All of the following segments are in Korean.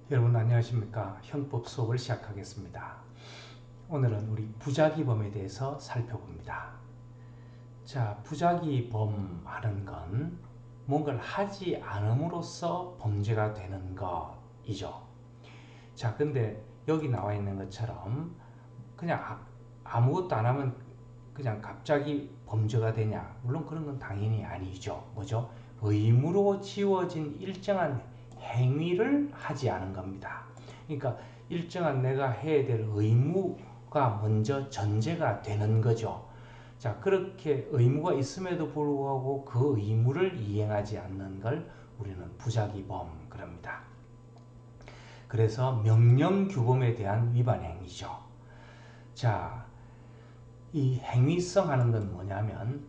여러분 안녕하십니까? 형법 수업을 시작하겠습니다. 오늘은 우리 부작위범에 대해서 살펴봅니다. 자, 부작위범 하는 건 뭔가를 하지 않음으로써 범죄가 되는 것이죠. 자, 근데 여기 나와 있는 것처럼 그냥 아무것도 안 하면 그냥 갑자기 범죄가 되냐? 물론 그런 건 당연히 아니죠. 뭐죠? 의무로 지워진 일정한 행위를 하지 않은 겁니다. 그러니까 일정한 내가 해야 될 의무가 먼저 전제가 되는 거죠. 자, 그렇게 의무가 있음에도 불구하고 그 의무를 이행하지 않는 걸 우리는 부작위범 그럽니다. 그래서 명령규범에 대한 위반 행위죠. 자, 이 행위성 하는 건 뭐냐면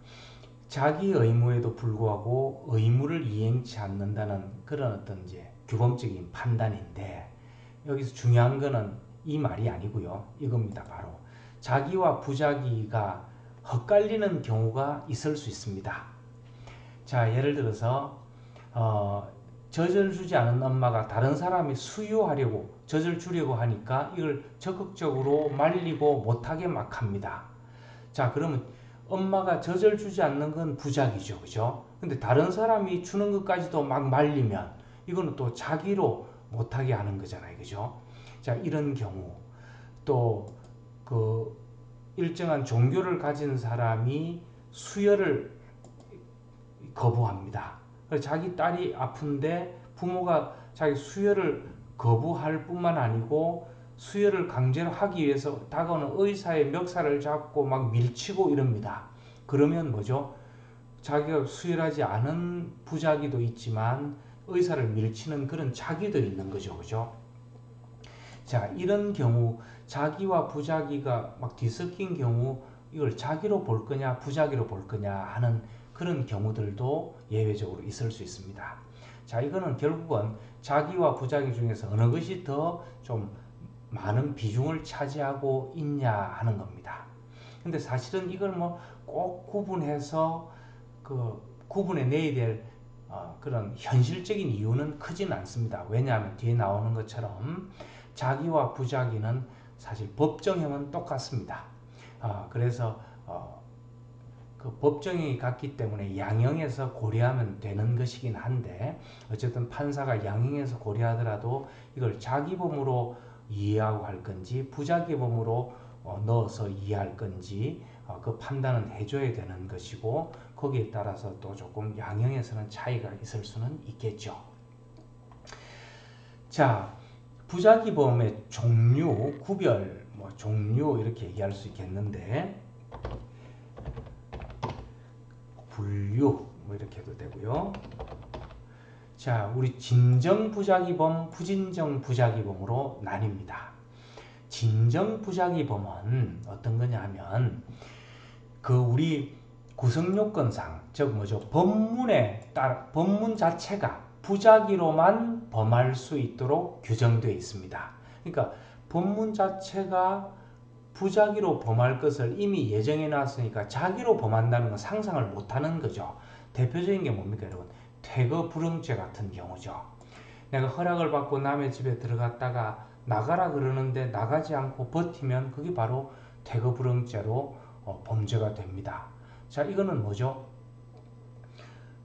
자기 의무에도 불구하고 의무를 이행치 않는다는 그런 어떤 이제 규범적인 판단인데 여기서 중요한 거는 이 말이 아니고요. 이겁니다. 바로 자기와 부자기가 헛갈리는 경우가 있을 수 있습니다. 자, 예를 들어서 젖을 주지 않은 엄마가 다른 사람이 수유하려고 젖을 주려고 하니까 이걸 적극적으로 말리고 못하게 막 합니다. 자, 그러면 엄마가 젖을 주지 않는 건 부작이죠. 그죠? 근데 다른 사람이 주는 것까지도 막 말리면 이거는 또 자기로 못하게 하는 거잖아요. 그죠? 자, 이런 경우 또 그 일정한 종교를 가진 사람이 수혈을 거부합니다. 자기 딸이 아픈데 부모가 자기 수혈을 거부할 뿐만 아니고 수혈을 강제로 하기 위해서 다가오는 의사의 멱살을 잡고 막 밀치고 이럽니다. 그러면 뭐죠? 자기가 수혈하지 않은 부작위도 있지만 의사를 밀치는 그런 자기도 있는 거죠. 그죠? 자, 이런 경우 자기와 부작위가 막 뒤섞인 경우 이걸 자기로 볼 거냐 부작위로 볼 거냐 하는 그런 경우들도 예외적으로 있을 수 있습니다. 자, 이거는 결국은 자기와 부작위 중에서 어느 것이 더 좀 많은 비중을 차지하고 있냐 하는 겁니다. 근데 사실은 이걸 뭐 꼭 구분해서 구분해 내야 될 그런 현실적인 이유는 크진 않습니다. 왜냐하면 뒤에 나오는 것처럼 자기와 부작위는 사실 법정형은 똑같습니다. 그래서 그 법정형이 같기 때문에 양형에서 고려하면 되는 것이긴 한데 어쨌든 판사가 양형에서 고려하더라도 이걸 자기범으로 이해하고 할 건지 부작위범으로 넣어서 이해할 건지 그 판단은 해줘야 되는 것이고 거기에 따라서 또 조금 양형에서는 차이가 있을 수는 있겠죠. 자, 부작위범의 종류, 구별, 뭐 종류 이렇게 얘기할 수 있겠는데 분류 뭐 이렇게 해도 되고요. 자, 우리 진정 부작위범, 부진정 부작위범으로 나뉩니다. 진정 부작위범은 어떤 거냐 하면 그 우리 구성요건상 즉 뭐죠? 법문에 따라 법문 자체가 부작위로만 범할 수 있도록 규정되어 있습니다. 그러니까 법문 자체가 부작위로 범할 것을 이미 예정해 놨으니까 자기로 범한다는 건 상상을 못하는 거죠. 대표적인 게 뭡니까 여러분? 퇴거불응죄 같은 경우죠. 내가 허락을 받고 남의 집에 들어갔다가 나가라 그러는데 나가지 않고 버티면 그게 바로 퇴거불응죄로 범죄가 됩니다. 자, 이거는 뭐죠?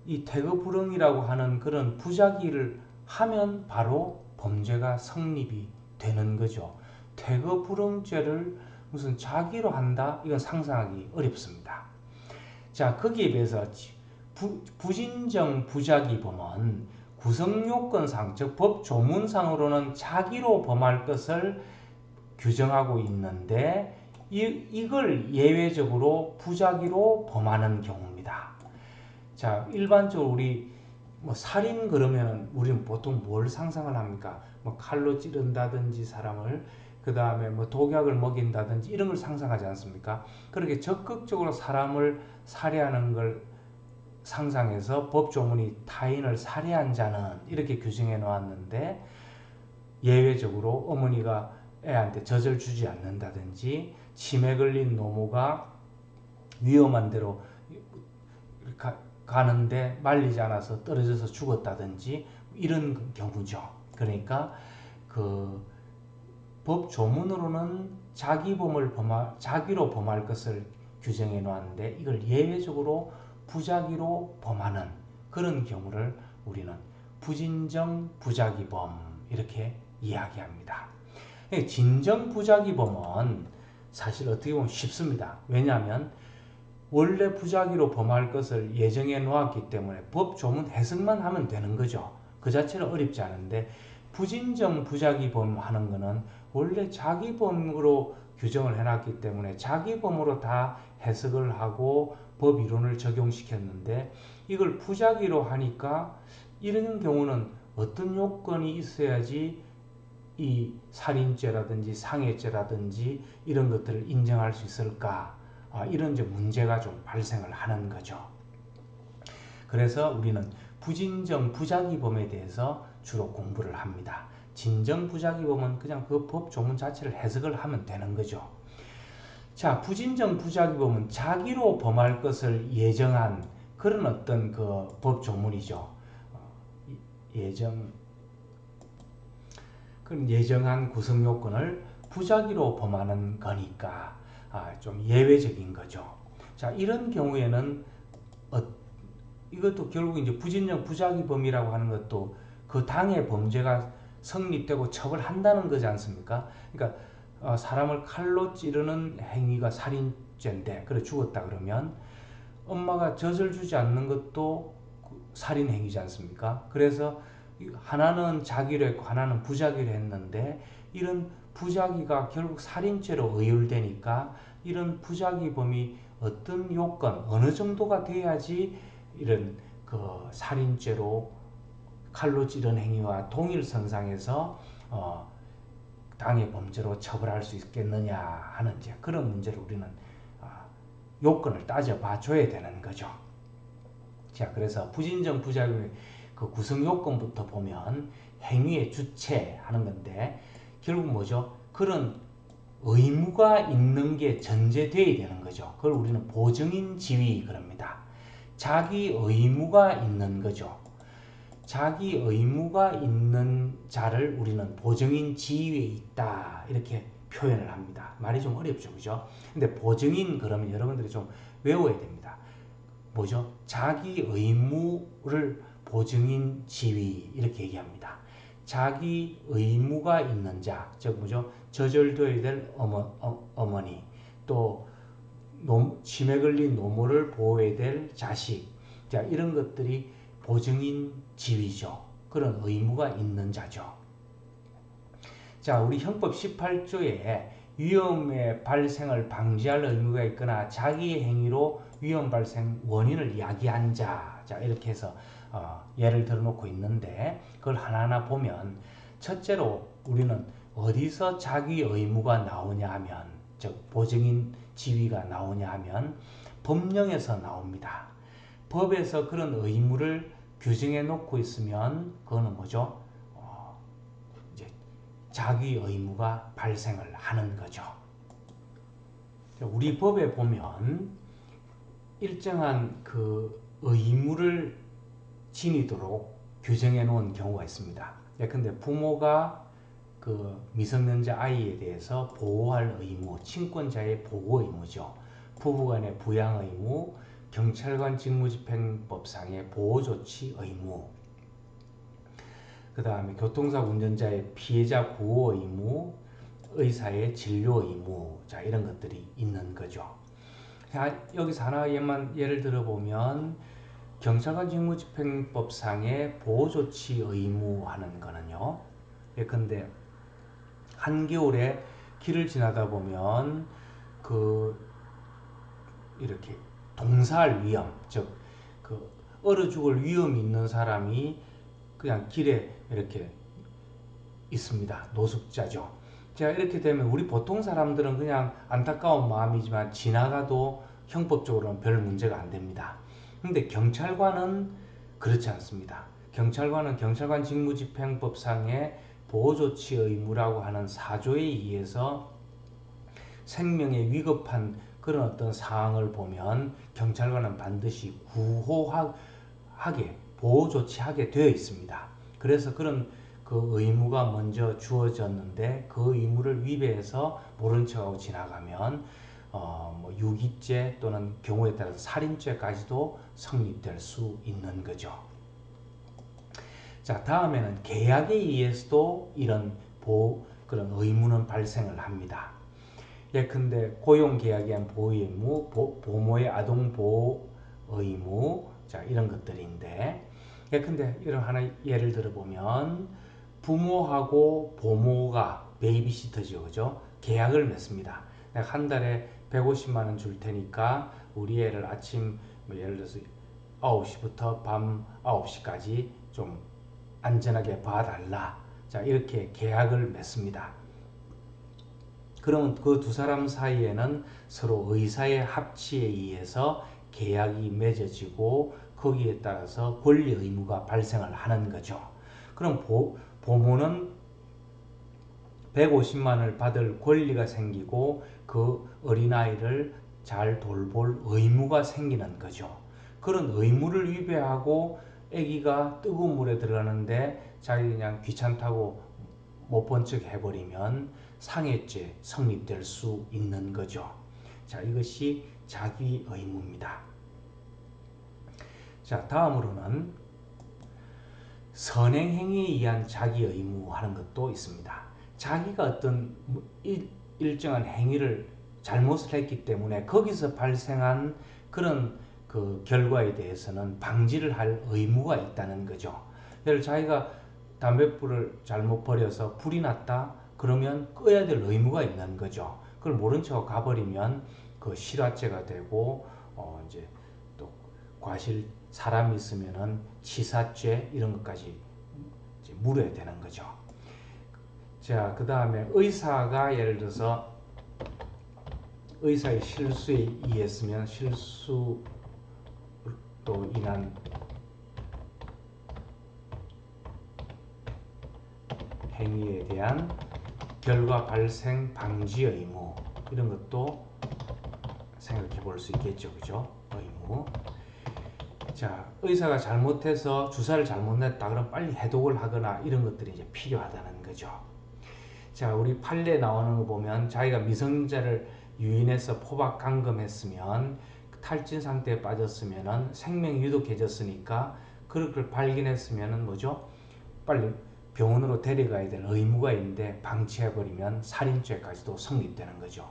이 퇴거불응이라고 하는 그런 부작위를 하면 바로 범죄가 성립이 되는 거죠. 퇴거불응죄를 무슨 자기로 한다? 이건 상상하기 어렵습니다. 자, 거기에 비해서 부진정 부작위범은 구성요건상, 즉 법조문상으로는 자기로 범할 것을 규정하고 있는데 이걸 예외적으로 부작위로 범하는 경우입니다. 자, 일반적으로 우리 뭐 살인 그러면은 우리는 보통 뭘 상상을 합니까? 뭐 칼로 찌른다든지 사람을 그 다음에 뭐 독약을 먹인다든지 이런 걸 상상하지 않습니까? 그렇게 적극적으로 사람을 살해하는 걸 상상해서 법조문이 타인을 살해한 자는 이렇게 규정해 놓았는데 예외적으로 어머니가 애한테 젖을 주지 않는다든지 치매 걸린 노모가 위험한 데로 가는데 말리지 않아서 떨어져서 죽었다든지 이런 경우죠. 그러니까 그 법 조문으로는 자기로 범할 것을 규정해 놓았는데 이걸 예외적으로 부작위로 범하는 그런 경우를 우리는 부진정 부작위범 이렇게 이야기합니다. 진정 부작위범은 사실 어떻게 보면 쉽습니다. 왜냐하면 원래 부작위로 범할 것을 예정해 놓았기 때문에 법 조문 해석만 하면 되는 거죠. 그 자체는 어렵지 않은데 부진정 부작위범 하는 거는 원래 자기범으로 규정을 해놨기 때문에 자기범으로 다 해석을 하고 법 이론을 적용시켰는데 이걸 부작위로 하니까 이런 경우는 어떤 요건이 있어야지 이 살인죄라든지 상해죄라든지 이런 것들을 인정할 수 있을까? 이런 이제 문제가 좀 발생을 하는 거죠. 그래서 우리는 부진정 부작위범에 대해서 주로 공부를 합니다. 진정 부작위범은 그냥 그 법 조문 자체를 해석을 하면 되는 거죠. 자, 부진정 부작위범은 자기로 범할 것을 예정한 그런 어떤 그 법 조문이죠. 예정한 구성 요건을 부작위로 범하는 거니까 좀 예외적인 거죠. 자, 이런 경우에는 이것도 결국 이제 부진정 부작위범이라고 하는 것도 그 당의 범죄가 성립되고 처벌한다는 거지 않습니까? 그러니까 사람을 칼로 찌르는 행위가 살인죄인데 그래 죽었다 그러면 엄마가 젖을 주지 않는 것도 살인 행위지 않습니까? 그래서 하나는 자기로 했고 하나는 부작위로 했는데 이런 부작위가 결국 살인죄로 의율되니까 이런 부작위범이 어떤 요건 어느 정도가 돼야지 이런 그 살인죄로 칼로 찌른 행위와 동일선상에서 당의 범죄로 처벌할 수 있겠느냐 하는 이제 그런 문제를 우리는 요건을 따져봐 줘야 되는 거죠. 자, 그래서 부진정 부작위 그 구성 요건부터 보면 행위의 주체 하는 건데 결국 뭐죠? 그런 의무가 있는 게 전제돼야 되는 거죠. 그걸 우리는 보증인 지위 그럽니다. 자기 의무가 있는 거죠. 자기 의무가 있는 자를 우리는 보증인 지위에 있다 이렇게 표현을 합니다. 말이 좀 어렵죠, 그죠? 근데 보증인 그러면 여러분들이 좀 외워야 됩니다. 뭐죠? 자기 의무를 보증인 지위 이렇게 얘기합니다. 자기 의무가 있는 자, 즉 뭐죠? 저절도야 될 어머니, 또 치매 걸린 노모를 보호해야 될 자식, 자 이런 것들이 보증인 지위죠. 그런 의무가 있는 자죠. 자, 우리 형법 18조에 위험의 발생을 방지할 의무가 있거나 자기의 행위로 위험 발생 원인을 야기한 자, 자 이렇게 해서 예를 들어놓고 있는데 그걸 하나하나 보면 첫째로 우리는 어디서 자기 의무가 나오냐 하면 즉 보증인 지위가 나오냐 하면 법령에서 나옵니다. 법에서 그런 의무를 규정해 놓고 있으면 그거는 뭐죠? 이제 자기 의무가 발생을 하는 거죠. 우리 법에 보면 일정한 그 의무를 지니도록 규정해 놓은 경우가 있습니다. 예컨대 부모가 그 미성년자 아이에 대해서 보호할 의무, 친권자의 보호 의무죠. 부부간의 부양 의무, 경찰관 직무집행법상의 보호조치 의무, 그 다음에 교통사고 운전자의 피해자 구호 의무, 의사의 진료 의무, 자 이런 것들이 있는 거죠. 여기서 하나만 예를 들어보면 경찰관 직무집행법상의 보호조치 의무하는 거는요. 예컨대 한겨울에 길을 지나다 보면 이렇게 동사할 위험, 즉 얼어 죽을 위험이 있는 사람이 그냥 길에 이렇게 있습니다. 노숙자죠. 자, 이렇게 되면 우리 보통 사람들은 그냥 안타까운 마음이지만 지나가도 형법적으로는 별 문제가 안 됩니다. 근데 경찰관은 그렇지 않습니다. 경찰관은 경찰관 직무집행법상의 보호조치 의무라고 하는 4조에 의해서 생명에 위급한 그런 어떤 사항을 보면 경찰관은 반드시 구호하게 보호조치하게 되어 있습니다. 그래서 그런 그 의무가 먼저 주어졌는데 그 의무를 위배해서 모른 척하고 지나가면 뭐 유기죄 또는 경우에 따라서 살인죄까지도 성립될 수 있는 거죠. 자, 다음에는 계약에 의해서도 이런 그런 의무는 발생을 합니다. 예컨대 고용계약에 의한 보호의무, 보모의 아동보호 의무, 자, 이런 것들인데, 예컨대 이런 하나 예를 들어보면 부모하고 보모가 베이비시터죠, 그죠? 계약을 맺습니다. 내가 한 달에 150만 원 줄 테니까 우리 애를 아침 뭐 예를 들어서 9시부터 밤 9시까지 좀 안전하게 봐달라. 자, 이렇게 계약을 맺습니다. 그러면 그 두 사람 사이에는 서로 의사의 합치에 의해서 계약이 맺어지고 거기에 따라서 권리 의무가 발생을 하는 거죠. 그럼 보모는 150만을 받을 권리가 생기고 그 어린아이를 잘 돌볼 의무가 생기는 거죠. 그런 의무를 위배하고 아기가 뜨거운 물에 들어가는데 자기 그냥 귀찮다고 못 본 척 해버리면 상해죄 성립될 수 있는 거죠. 자, 이것이 자기 의무입니다. 자, 다음으로는 선행행위에 의한 자기 의무 하는 것도 있습니다. 자기가 어떤 일정한 행위를 잘못을 했기 때문에 거기서 발생한 그런 그 결과에 대해서는 방지를 할 의무가 있다는 거죠. 예를 들어 자기가 담뱃불을 잘못 버려서 불이 났다. 그러면 꺼야 될 의무가 있는 거죠. 그걸 모른 척 가버리면 그 실화죄가 되고 이제 또 과실 사람이 있으면은 치사죄 이런 것까지 이제 물어야 되는 거죠. 자, 그 다음에 의사가 예를 들어서 의사의 실수에 의했으면 실수로 인한 행위에 대한 결과 발생 방지 의무 이런 것도 생각해 볼 수 있겠죠. 그죠? 의무. 자, 의사가 잘못해서 주사를 잘못 냈다 그럼 빨리 해독을 하거나 이런 것들이 이제 필요하다는 거죠. 자, 우리 판례 나오는 거 보면 자기가 미성년자를 유인해서 포박 감금했으면 탈진 상태에 빠졌으면은 생명이 위독해졌으니까 그걸 발견했으면은 뭐죠? 빨리 병원으로 데려가야 될 의무가 있는데 방치해버리면 살인죄까지도 성립되는 거죠.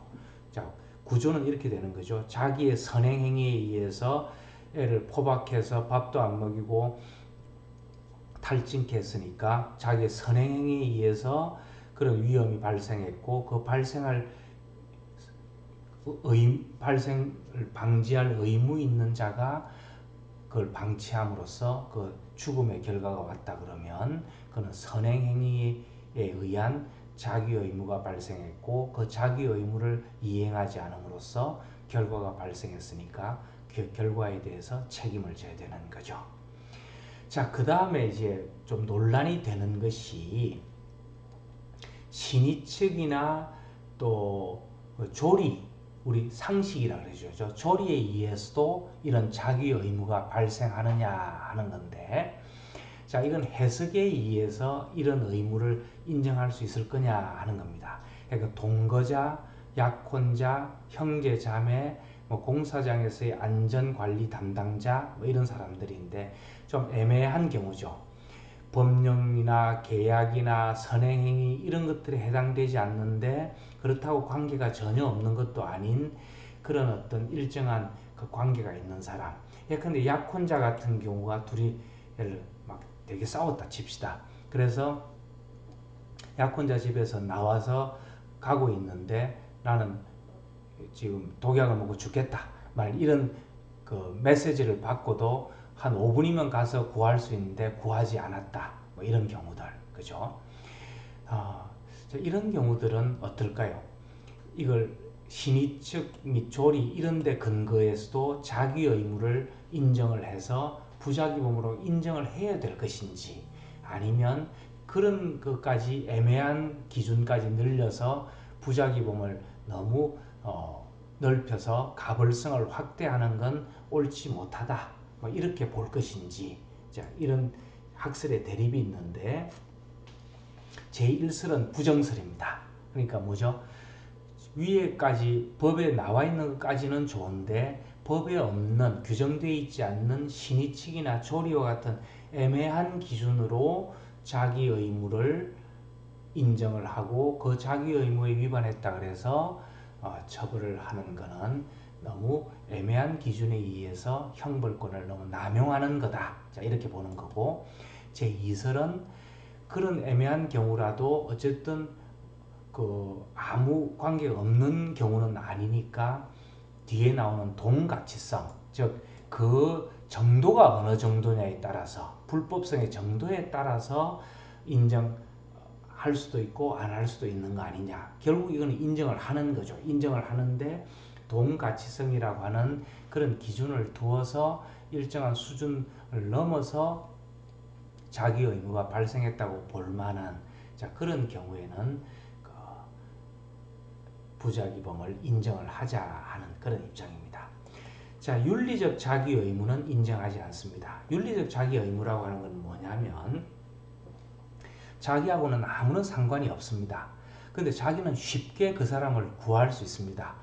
자, 구조는 이렇게 되는 거죠. 자기의 선행행위에 의해서 애를 포박해서 밥도 안 먹이고 탈진케 했으니까 자기의 선행행위에 의해서 그런 위험이 발생했고 그 발생을 방지할 의무 있는 자가 그걸 방치함으로써 그 죽음의 결과가 왔다 그러면 그는 선행행위에 의한 자기 의무가 발생했고 그 자기 의무를 이행하지 않음으로써 결과가 발생했으니까 그 결과에 대해서 책임을 져야 되는 거죠. 자, 그 다음에 이제 좀 논란이 되는 것이 신의 측이나 또 조리, 우리 상식이라 그러죠. 조리에 의해서도 이런 자기 의무가 발생하느냐 하는 건데, 자, 이건 해석에 의해서 이런 의무를 인정할 수 있을 거냐 하는 겁니다. 그러니까 동거자, 약혼자, 형제, 자매, 뭐 공사장에서의 안전관리 담당자 뭐 이런 사람들인데 좀 애매한 경우죠. 법령이나 계약이나 선행행위 이런 것들에 해당되지 않는데 그렇다고 관계가 전혀 없는 것도 아닌 그런 어떤 일정한 그 관계가 있는 사람. 예컨대 약혼자 같은 경우가 둘이 예를 막 되게 싸웠다 칩시다. 그래서 약혼자 집에서 나와서 가고 있는데 나는 지금 독약을 먹고 죽겠다. 이런 그 메시지를 받고도 한 5분이면 가서 구할 수 있는데 구하지 않았다. 뭐 이런 경우들. 그죠? 이런 경우들은 어떨까요? 이걸 신의측 및 조리 이런 데 근거에서도 자기 의무를 인정을 해서 부작위범으로 인정을 해야 될 것인지 아니면 그런 것까지 애매한 기준까지 늘려서 부작위범을 너무 넓혀서 가벌성을 확대하는 건 옳지 못하다. 뭐 이렇게 볼 것인지 자, 이런 학설의 대립이 있는데 제1설은 부정설입니다. 그러니까 뭐죠? 위에까지 법에 나와 있는 것까지는 좋은데 법에 없는 규정되어 있지 않는 신의칙이나 조리와 같은 애매한 기준으로 자기 의무를 인정을 하고 그 자기 의무에 위반했다 그래서 처벌을 하는 것은 너무 애매한 기준에 의해서 형벌권을 너무 남용하는 거다. 자, 이렇게 보는 거고, 제2설은 그런 애매한 경우라도 어쨌든 아무 관계가 없는 경우는 아니니까 뒤에 나오는 동가치성, 즉 그 정도가 어느 정도냐에 따라서 불법성의 정도에 따라서 인정할 수도 있고 안 할 수도 있는 거 아니냐. 결국 이거는 인정을 하는 거죠. 인정을 하는데 동가치성이라고 하는 그런 기준을 두어서 일정한 수준을 넘어서 자기 의무가 발생했다고 볼 만한 그런 경우에는 부작위범을 인정을 하자 하는 그런 입장입니다. 자, 윤리적 자기 의무는 인정하지 않습니다. 윤리적 자기 의무라고 하는 건 뭐냐면 자기하고는 아무런 상관이 없습니다. 근데 자기는 쉽게 그 사람을 구할 수 있습니다.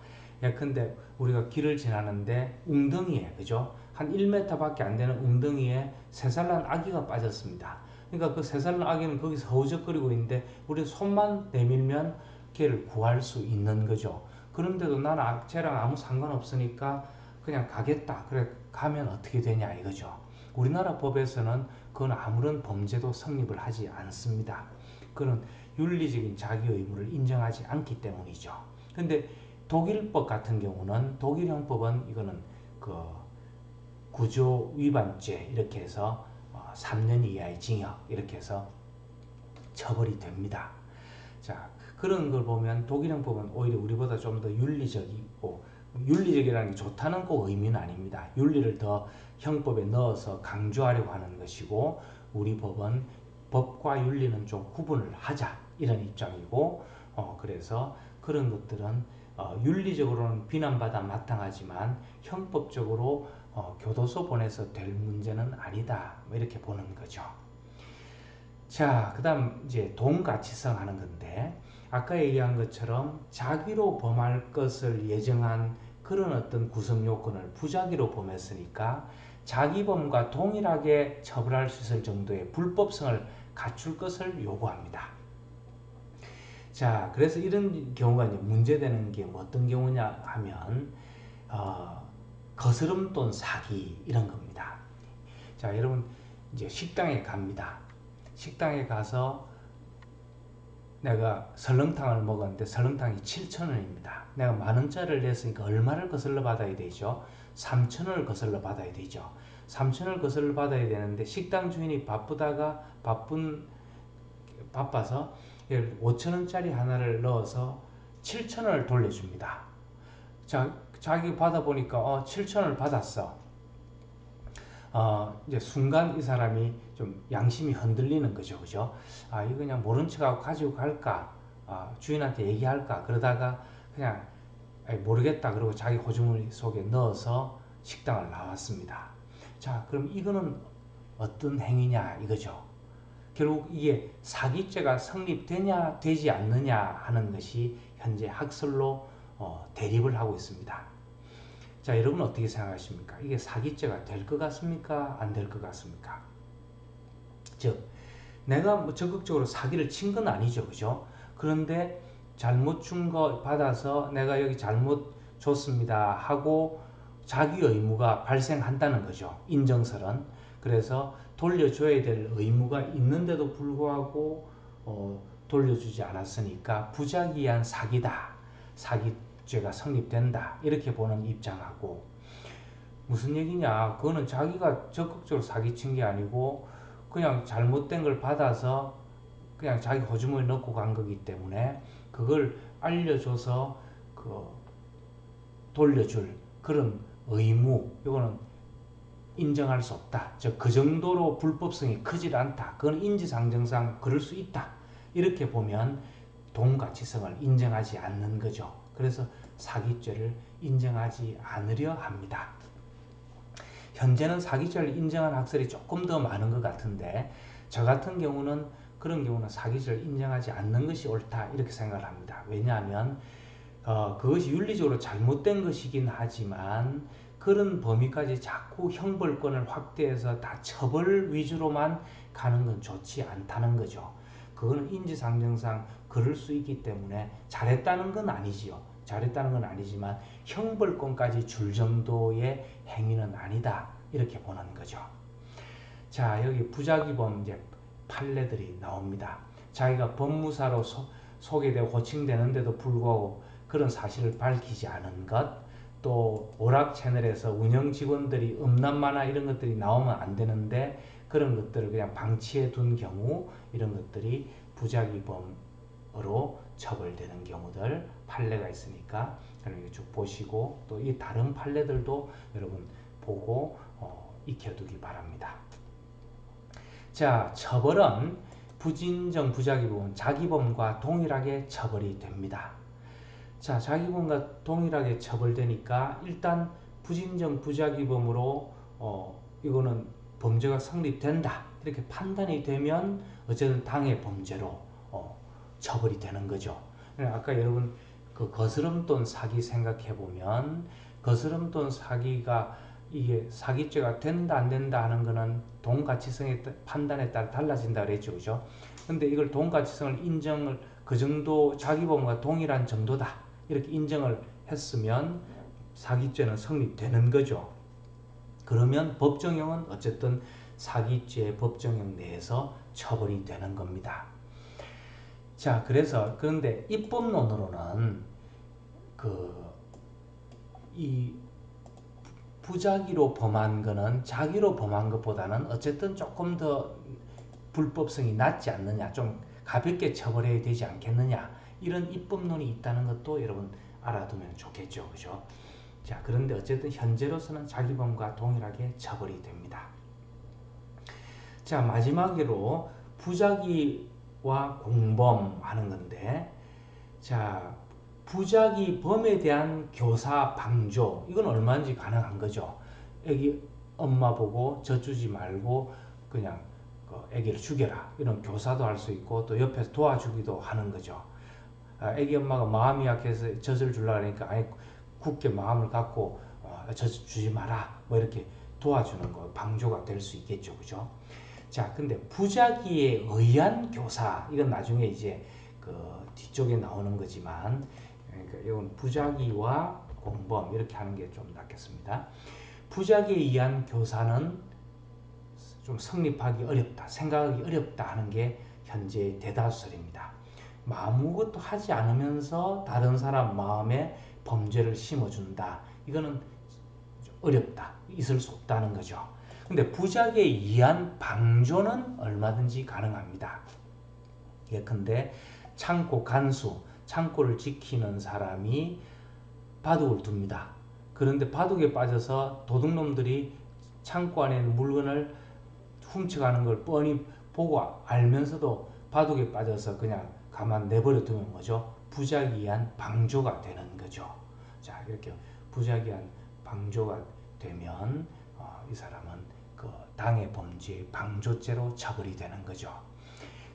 예컨대 우리가 길을 지나는데 웅덩이에, 그죠? 한 1m밖에 안 되는 웅덩이에 3살 난 아기가 빠졌습니다. 그러니까 그 3살 난 아기는 거기서 허우적거리고 있는데 우리 손만 내밀면 걔를 구할 수 있는 거죠. 그런데도 나는 쟤랑 아무 상관없으니까 그냥 가겠다. 그래 가면 어떻게 되냐 이거죠. 우리나라 법에서는 그건 아무런 범죄도 성립을 하지 않습니다. 그건 윤리적인 자기 의무를 인정하지 않기 때문이죠. 근데 독일법 같은 경우는 독일 형법은 이거는 구조 위반죄 이렇게 해서 3년 이하의 징역 이렇게 해서 처벌이 됩니다. 자, 그런 걸 보면 독일 형법은 오히려 우리보다 좀 더 윤리적이고, 윤리적이라는 게 좋다는 꼭 의미는 아닙니다. 윤리를 더 형법에 넣어서 강조하려고 하는 것이고, 우리 법은 법과 윤리는 좀 구분을 하자 이런 입장이고, 그래서 그런 것들은 윤리적으로는 비난받아 마땅하지만 형법적으로 교도소 보내서 될 문제는 아니다 이렇게 보는 거죠. 자, 그 다음 이제 동가치성 하는 건데, 아까 얘기한 것처럼 자기로 범할 것을 예정한 그런 어떤 구성 요건을 부작위로 범했으니까 자기범과 동일하게 처벌할 수 있을 정도의 불법성을 갖출 것을 요구합니다. 자, 그래서 이런 경우가 이제 문제되는 게 어떤 경우냐 하면, 거스름 돈 사기 이런 겁니다. 자, 여러분 이제 식당에 갑니다. 식당에 가서 내가 설렁탕을 먹었는데 설렁탕이 7,000원입니다. 내가 10,000원짜리를 냈으니까 얼마를 거슬러 받아야 되죠? 3,000원을 거슬러 받아야 되죠. 3,000원을 거슬러 받아야 되는데 식당 주인이 바빠서 5,000원짜리 하나를 넣어서 7,000원을 돌려줍니다. 자, 자기 받아보니까 7,000원을 받았어. 이제 순간 이 사람이 좀 양심이 흔들리는 거죠. 그죠? 이거 그냥 모른 척하고 가지고 갈까? 주인한테 얘기할까? 그러다가 그냥 모르겠다. 그러고 자기 호주머니 속에 넣어서 식당을 나왔습니다. 자, 그럼 이거는 어떤 행위냐? 이거죠. 결국 이게 사기죄가 성립되냐, 되지 않느냐 하는 것이 현재 학설로 대립을 하고 있습니다. 자, 여러분 어떻게 생각하십니까? 이게 사기죄가 될 것 같습니까? 안 될 것 같습니까? 즉, 내가 뭐 적극적으로 사기를 친 건 아니죠. 그죠? 그런데 잘못 준 거 받아서 내가 여기 잘못 줬습니다 하고 자기 의무가 발생한다는 거죠. 인정설은. 그래서 돌려줘야 될 의무가 있는데도 불구하고 돌려주지 않았으니까 부작위한 사기다. 사기죄가 성립된다. 이렇게 보는 입장하고, 무슨 얘기냐? 그거는 자기가 적극적으로 사기친 게 아니고 그냥 잘못된 걸 받아서 그냥 자기 호주머니에 넣고 간 거기 때문에 그걸 알려줘서 돌려줄 그런 의무, 이거는 인정할 수 없다. 즉, 그 정도로 불법성이 크질 않다. 그건 인지상정상 그럴 수 있다. 이렇게 보면 동가치성을 인정하지 않는 거죠. 그래서 사기죄를 인정하지 않으려 합니다. 현재는 사기죄를 인정한 학설이 조금 더 많은 것 같은데, 저 같은 경우는 그런 경우는 사기죄를 인정하지 않는 것이 옳다 이렇게 생각을 합니다. 왜냐하면 그것이 윤리적으로 잘못된 것이긴 하지만 그런 범위까지 자꾸 형벌권을 확대해서 다 처벌 위주로만 가는 건 좋지 않다는 거죠. 그거는 인지상정상 그럴 수 있기 때문에 잘했다는 건 아니지요. 잘했다는 건 아니지만 형벌권까지 줄 정도의 행위는 아니다 이렇게 보는 거죠. 자, 여기 부작위범 이제 판례들이 나옵니다. 자기가 법무사로 소개되고 호칭되는데도 불구하고 그런 사실을 밝히지 않은 것, 또 오락 채널에서 운영 직원들이 음란만화 이런 것들이 나오면 안 되는데 그런 것들을 그냥 방치해 둔 경우 이런 것들이 부작위범으로 처벌되는 경우들 판례가 있으니까 여러분 쭉 보시고 또 이 다른 판례들도 여러분 보고 익혀두기 바랍니다. 자, 처벌은 부진정 부작위범은 자기범과 동일하게 처벌이 됩니다. 자, 자기범과 동일하게 처벌되니까 일단 부진정 부작위범으로 이거는 범죄가 성립된다 이렇게 판단이 되면 어쨌든 당해 범죄로 처벌이 되는 거죠. 아까 여러분 그 거스름돈 사기 생각해 보면 거스름돈 사기가 이게 사기죄가 된다 안 된다 하는 거는 돈가치성의 판단에 따라 달라진다 그랬죠, 그죠? 근데 이걸 돈가치성을 인정을 그 정도 자기범과 동일한 정도다 이렇게 인정을 했으면 사기죄는 성립되는 거죠. 그러면 법정형은 어쨌든 사기죄 법정형 내에서 처벌이 되는 겁니다. 자, 그런데 입법론으로는 이 부작위로 범한 거는 자기로 범한 것보다는 어쨌든 조금 더 불법성이 낮지 않느냐, 좀 가볍게 처벌해야 되지 않겠느냐 이런 입법론이 있다는 것도 여러분 알아두면 좋겠죠, 그죠? 자, 그런데 어쨌든 현재로서는 자기범과 동일하게 처벌이 됩니다. 자, 마지막으로 부작위와 공범 하는 건데, 자, 부작위범에 대한 교사 방조 이건 얼마든지 가능한 거죠. 애기 엄마 보고 젖주지 말고 그냥 애기를 죽여라 이런 교사도 할 수 있고 또 옆에서 도와주기도 하는 거죠. 애기 엄마가 마음이 약해서 젖을 주려고 하니까 아니 굳게 마음을 갖고 젖 주지 마라 뭐 이렇게 도와주는 거 방조가 될 수 있겠죠, 그죠? 자, 근데 부작위에 의한 교사 이건 나중에 이제 그 뒤쪽에 나오는 거지만 그러니까 이건 부작위와 공범 이렇게 하는 게 좀 낫겠습니다. 부작위에 의한 교사는 좀 성립하기 어렵다, 생각하기 어렵다 하는 게 현재 대다수설입니다. 아무것도 하지 않으면서 다른 사람 마음에 범죄를 심어준다. 이거는 어렵다, 있을 수 없다는 거죠. 근데 부작위에 의한 방조는 얼마든지 가능합니다. 예컨대 창고 간수, 창고를 지키는 사람이 바둑을 둡니다. 그런데 바둑에 빠져서 도둑놈들이 창고 안에 있는 물건을 훔쳐가는 걸 뻔히 보고 알면서도 바둑에 빠져서 그냥 가만 내버려 두면 뭐죠? 부작위한 방조가 되는 거죠. 자, 이렇게 부작위한 방조가 되면 이 사람은 그 당해 범죄 방조죄로 처벌이 되는 거죠.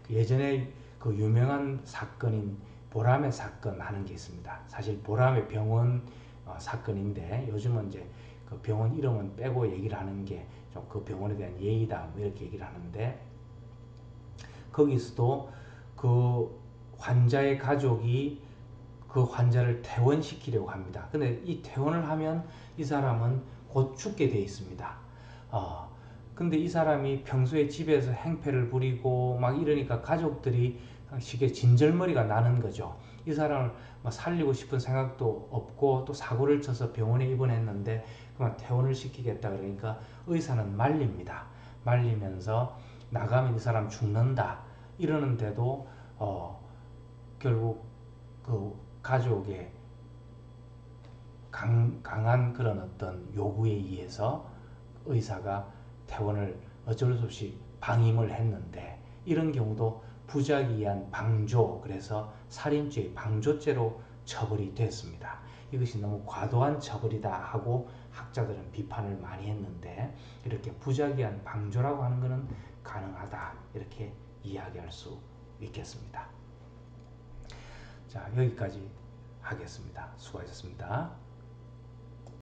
예전에 그 유명한 사건인 보람의 사건 하는 게 있습니다. 사실 보람의 병원 사건인데 요즘은 이제 그 병원 이름은 빼고 얘기를 하는 게 좀 그 병원에 대한 예의다 뭐 이렇게 얘기를 하는데 거기서도 그 환자의 가족이 그 환자를 퇴원시키려고 합니다. 근데 이 퇴원을 하면 이 사람은 곧 죽게 돼 있습니다. 근데 이 사람이 평소에 집에서 행패를 부리고 막 이러니까 가족들이 쉽게 진절머리가 나는 거죠. 이 사람을 살리고 싶은 생각도 없고 또 사고를 쳐서 병원에 입원했는데 그만 퇴원을 시키겠다 그러니까 의사는 말립니다. 말리면서 나가면 이 사람 죽는다 이러는데도 결국 그 가족의 강한 그런 어떤 요구에 의해서 의사가 퇴원을 어쩔 수 없이 방임을 했는데 이런 경우도 부작위한 방조 그래서 살인죄 방조죄로 처벌이 됐습니다. 이것이 너무 과도한 처벌이다 하고 학자들은 비판을 많이 했는데 이렇게 부작위한 방조라고 하는 것은 가능하다 이렇게 이야기할 수 있겠습니다. 자, 여기까지 하겠습니다. 수고하셨습니다.